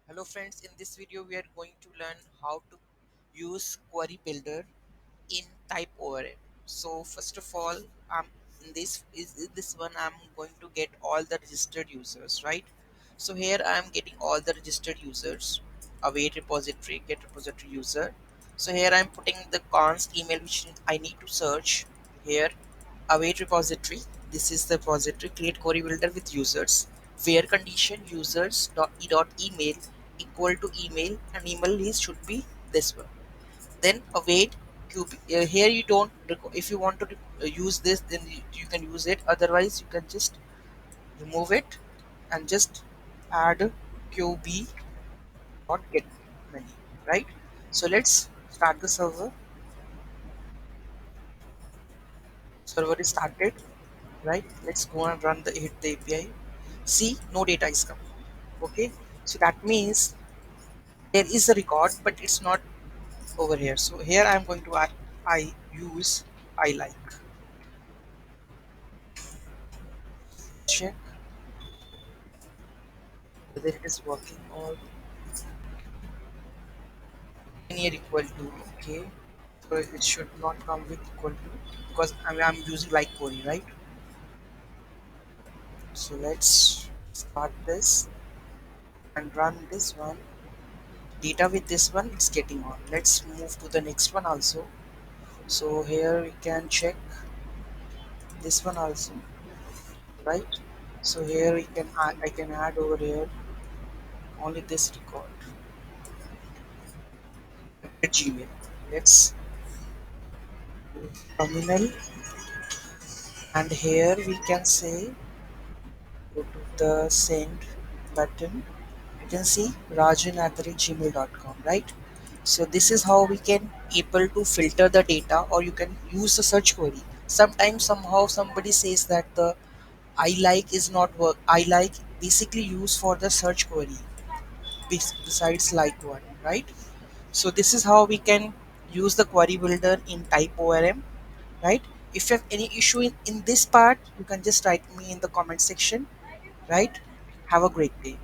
Hello friends, in this video we are going to learn how to use query builder in TypeORM. So first of all, in this one I'm going to get all the registered users, right? So here I am getting all the registered users, await repository, get repository user. So here I am putting the const email which I need to search here, await repository. This is the repository, create query builder with users, where condition users dot email equal to email, and email list should be this one. Then await qb. Here you don't if you want to use this, then you can use it, otherwise you can just remove it and just add qb dot get many, right? So let's start the server is started, right? Let's go and run the hit the API. See, no data is coming. Okay, so that means there is a record, but it's not over here. So here I'm going to add I use I like, check whether it is working or near equal to. Okay, so it should not come with equal to, because I'm using like query, right? So let's start this and run this one. Data with this one, it's getting on. Let's move to the next one also. So here we can check this one also, right? So here we can I can add over here only this record at Gmail. Let's terminal, and here we can say go to the send button. You can see rajan at the gmail.com, right? So this is how we can able to filter the data, or you can use the search query. Sometimes somehow somebody says that the I like is not work. I like basically used for the search query besides like one, right? So this is how we can use the query builder in TypeORM, right? If you have any issue in this part, you can just write me in the comment section, right? Have a great day.